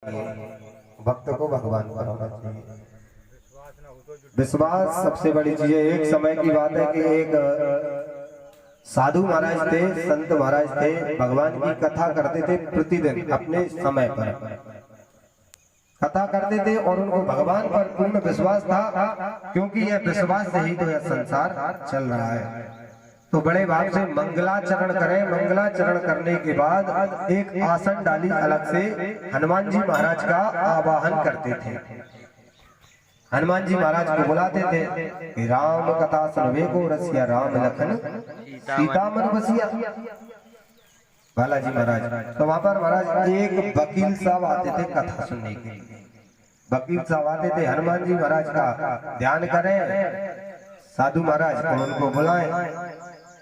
भक्त को भगवान पर होना चाहिए। विश्वास सबसे बड़ी चीज है। एक समय की बात है कि एक साधु महाराज थे, संत महाराज थे, भगवान की कथा करते थे प्रतिदिन अपने समय पर कथा करते थे और उनको भगवान पर पूर्ण विश्वास था, क्योंकि यह विश्वास से ही तो यह संसार चल रहा है। तो बड़े भाव से मंगलाचरण करें। मंगलाचरण करने के बाद एक आसन डाली अलग से हनुमान जी महाराज का आवाहन करते थे। हनुमान जी महाराज को बुलाते थे कि राम कथा सुनवे को रसिया, राम लखन सीता मन बसिया। बालाजी महाराज तो वहां पर महाराज एक वकील साहब आते थे कथा सुनने के लिए। वकील साहब आते थे, हनुमान जी महाराज का ध्यान करें, साधु महाराज को उनको बुलाएं,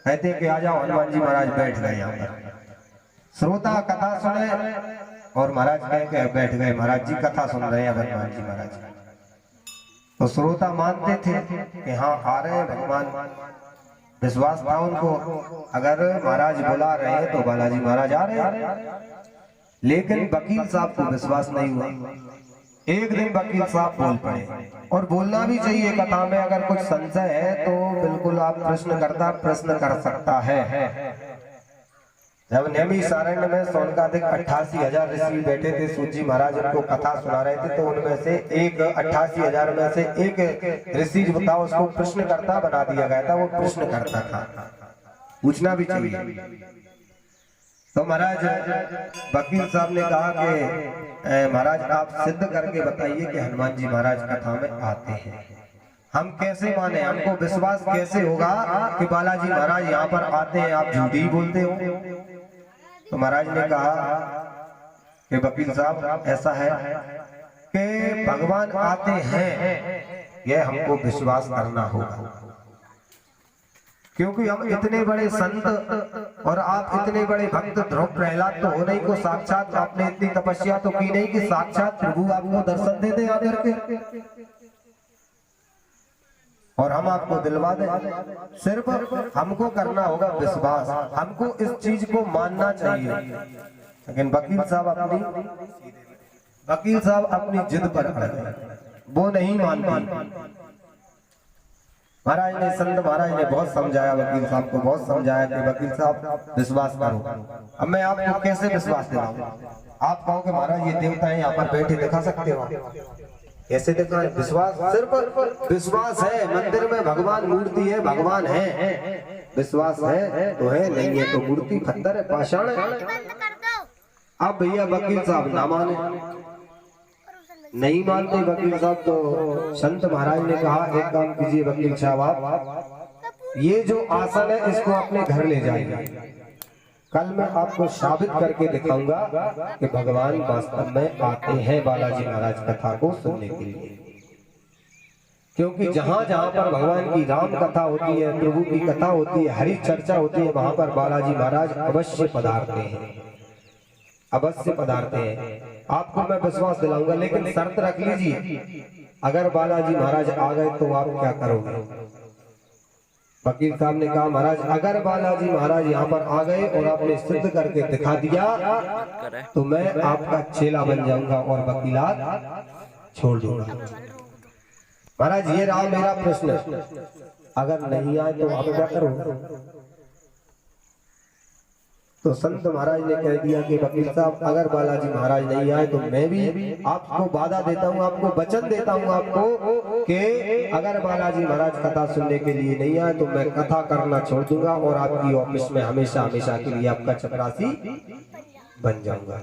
कहते कि आ जाओ। हनुमान जी महाराज बैठ गए यहाँ पर, श्रोता कथा सुने और महाराज कह के बैठ गए। महाराज जी कथा सुन रहे हैं हनुमान जी महाराज। तो श्रोता मानते थे कि हाँ आ रहे हैं भगवान, विश्वास था उनको, अगर महाराज बुला रहे हैं तो बालाजी महाराज आ रहे हैं। लेकिन वकील साहब को विश्वास नहीं हुआ। एक दिन वकील साहब बोल पड़े, और बोलना भी चाहिए कथा में। अगर कुछ संशय है तो बिल्कुल आप प्रश्न कर सकता है। जब नेमी सारण्य में सोनकादिक 88,000 ऋषि बैठे थे, सूत जी महाराज उनको कथा सुना रहे थे, तो उनमें से एक 88,000 में से एक ऋषि जो था उसको प्रश्नकर्ता बना दिया गया था। वो प्रश्न करता था, पूछना भी चाहिए। तो महाराज वकील साहब ने कहा कि महाराज आप सिद्ध करके बताइए कि हनुमान जी महाराज कथा में आते हैं। हम कैसे माने, हमको विश्वास कैसे होगा कि बालाजी महाराज यहाँ पर आते हैं, आप झूठी ही बोलते हो। तो महाराज ने कहा कि वकील साहब ऐसा है कि भगवान आते हैं, यह हमको विश्वास करना होगा, क्योंकि हम इतने बड़े संत और आप इतने बड़े भक्त ध्रुव प्रहलाद तो हो नहीं को साक्षात आपने इतनी तपस्या तो की नहीं कि साक्षात प्रभु आपको दर्शन दे दे आकर के और हम आपको दिलवा दें। सिर्फ हमको करना होगा विश्वास, हमको इस चीज को मानना चाहिए। लेकिन वकील साहब अपनी जिद पर अड़े, वो नहीं मानते। महाराज ने, संत महाराज ने बहुत समझाया, वकील साहब को बहुत समझाया कि वकील साहब विश्वास करो। अब मैं आपको कैसे विश्वास दिलाऊं? आप कहो कि महाराज ये देवता है यहाँ पर बैठे, दिखा सकते हो? कैसे दिखाएं? विश्वास, सिर्फ विश्वास है। मंदिर में भगवान मूर्ति है, भगवान है, विश्वास है तो है, नहीं है तो मूर्ति पत्थर है, पाषाण है। अब भैया वकील साहब ना माने, नहीं मानते वकील साहब, तो संत महाराज ने कहा एक काम कीजिए वकील साहब, आप ये जो आसन है इसको अपने घर ले जाइए। कल मैं आपको साबित करके दिखाऊंगा कि भगवान वास्तव में आते हैं बालाजी महाराज कथा को सुनने के लिए। क्योंकि जहां जहां पर भगवान की राम कथा होती है, प्रभु की कथा होती है, हरि चर्चा होती है, वहां पर बालाजी महाराज अवश्य पधारते हैं, अवश्य पधारते हैं। आपको मैं विश्वास दिलाऊंगा, लेकिन शर्त रख लीजिए, अगर बालाजी महाराज आ गए तो आप क्या करोगे? वकील साहब ने कहा महाराज अगर बालाजी महाराज यहाँ पर आ गए और आपने सिद्ध करके दिखा दिया तो मैं आपका चेला बन जाऊंगा और वकीलात छोड़ दूंगा। महाराज ये रहा मेरा प्रश्न, अगर नहीं आए तो आप क्या करोगे? तो संत महाराज ने कह दिया कि वकील साहब अगर बालाजी महाराज नहीं आए तो मैं भी आपको वादा देता हूँ, आपको वचन देता हूँ आपको कि अगर बालाजी महाराज कथा सुनने के लिए नहीं आए तो मैं कथा करना छोड़ दूंगा और आपकी ऑफिस में हमेशा हमेशा के लिए आपका चपरासी बन जाऊंगा।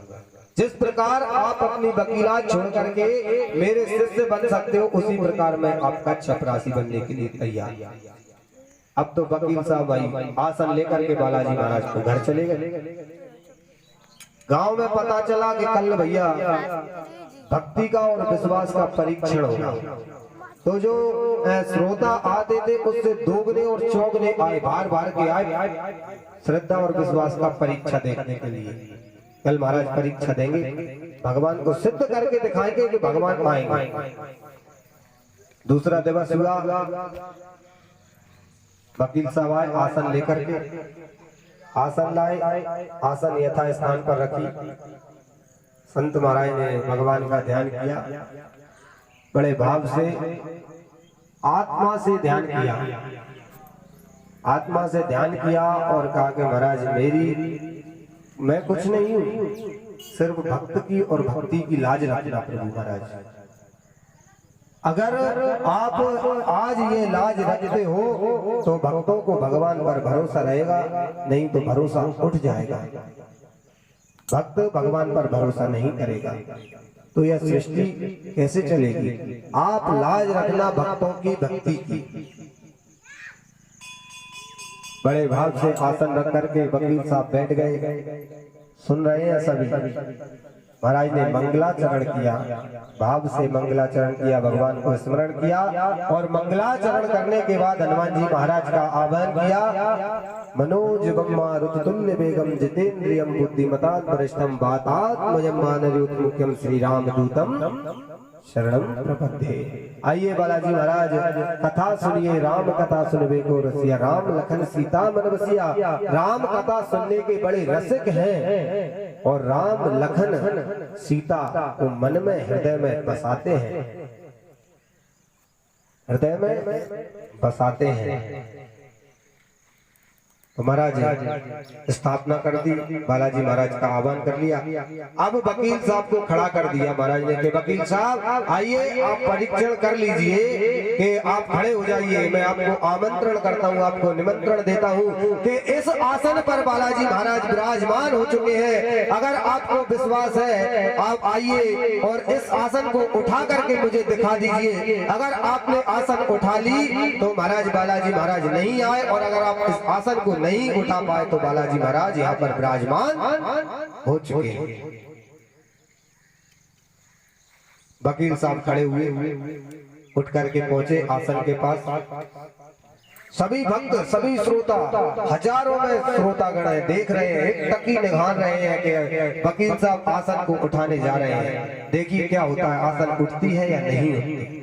जिस प्रकार आप अपनी वकीलात छोड़ करके मेरे शिष्य बन सकते हो, उसी प्रकार मैं आपका चपरासी बनने के लिए तैयार। अब तो वकील साहब भाई आसन लेकर के बालाजी महाराज को घर चले गए। गांव में पता चला कि कल भैया भक्ति का और विश्वास का परीक्षण होगा। तो जो श्रोता आते थे उससे दोगुने और चौगुने आए, बार बार के आए श्रद्धा और विश्वास का परीक्षा देखने के लिए। कल महाराज परीक्षा देंगे, भगवान को सिद्ध करके दिखाएंगे कि भगवान आएंगे। दूसरा दिवस हुआ, वकील साहब आए, आसन लेकर के आसन लाए, आसन यथा स्थान पर रखी, संत महाराज ने भगवान का ध्यान किया, बड़े भाव से आत्मा से ध्यान किया, आत्मा से ध्यान किया और कहा कि महाराज मैं कुछ नहीं हूं, सिर्फ भक्त की और भक्ति की लाज रखना प्रभु महाराज। अगर आप आज ये लाज रखते हो तो भक्तों को भगवान पर भरोसा रहेगा, नहीं तो भरोसा उठ जाएगा। भक्त भगवान पर भरोसा नहीं करेगा तो यह सृष्टि कैसे चलेगी। आप लाज रखना भक्तों की, भक्ति की। बड़े भाव से आसन रख करके वकील साहब बैठ गए, सुन रहे हैं सभी। महाराज ने मंगलाचरण किया, भाव से मंगलाचरण किया, भगवान को स्मरण किया और मंगलाचरण करने के बाद हनुमान जी महाराज का आह्वान किया। मनोज बम्मा तुल्य बेगम जितेन्द्रियम बुद्धिमतात् वरिष्ठम वातात्मजं मानवयूत मुख्यम श्री राम दूतम शरणम प्रपद्ये। आइए बालाजी महाराज कथा सुनिए, राम कथा सुनबे को रसिया, राम लखन सीता मन बसिया। राम कथा सुनने के बड़े रसिक हैं और राम लखन सीता को मन में हृदय में बसाते हैं, हृदय में बसाते हैं। तो महाराज स्थापना कर दी, बालाजी महाराज का आह्वान कर लिया। अब वकील साहब को खड़ा कर दिया महाराज ने कि वकील साहब आइए, आप परीक्षण कर लीजिए कि आप खड़े हो जाइए। मैं आपको आमंत्रण करता हूं, आपको निमंत्रण देता हूं कि इस आसन पर बालाजी महाराज विराजमान हो चुके हैं। अगर आपको विश्वास है आप आइए और इस आसन को उठा करके मुझे दिखा दीजिए। अगर आपने आसन उठा ली तो महाराज बालाजी महाराज नहीं आए, और अगर आप इस आसन को नहीं उठा पाए तो बालाजी महाराज यहाँ पर विराजमान हो चुके हैं। वकील साहब खड़े हुए, उठ करके पहुंचे आसन के पास। सभी भक्त, सभी श्रोता, हजारों में श्रोतागण है, देख रहे हैं, एक टकी निगाह रहे हैं कि वकील साहब आसन को उठाने जा रहे हैं। देखिए क्या होता है, आसन उठती है या नहीं उठती।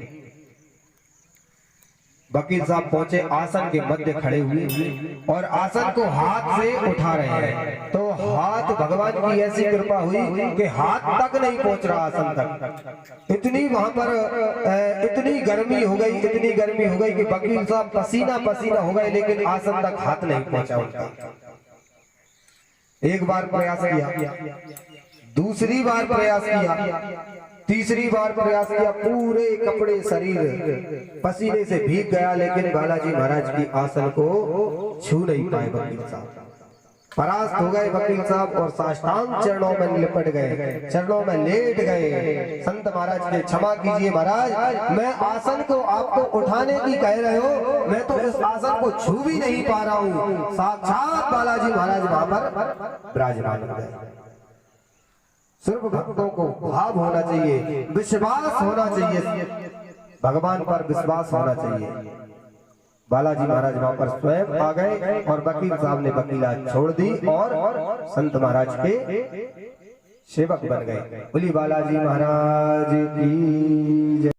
वकील साहब पहुंचे, आसन के मध्य खड़े हुए और आसन को हाथ से उठा रहे हैं। तो हाथ, भगवान की ऐसी कृपा हुई कि हाथ तक नहीं पहुंच रहा आसन तक। इतनी वहां पर इतनी गर्मी हो गई, इतनी गर्मी हो गई कि वकील साहब पसीना पसीना हो गए, लेकिन आसन तक हाथ नहीं पहुंचा उनका। एक बार प्रयास किया, दूसरी बार प्रयास किया, तीसरी बार प्रयास किया, पूरे कपड़े शरीर पसीने से भीग गया, लेकिन बालाजी महाराज की आसन को छू नहीं पाए वकील साहब। परास्त हो गए वकील साहब और साष्टांग चरणों में लिपट गए, चरणों में लेट गए। संत महाराज के क्षमा कीजिए महाराज, मैं आसन को आपको उठाने की कह रहे हो, मैं तो इस आसन को छू भी नहीं पा रहा हूँ। साक्षात बालाजी महाराज वहां पर विराजमान हो गए। सिर्फ भक्तों को भाव होना चाहिए, विश्वास होना चाहिए, भगवान पर विश्वास होना चाहिए। बालाजी महाराज वहां पर स्वयं आ गए और वकील साहब ने वकीलात छोड़ दी और संत महाराज के सेवक बन गए। बोली बालाजी महाराज की जय।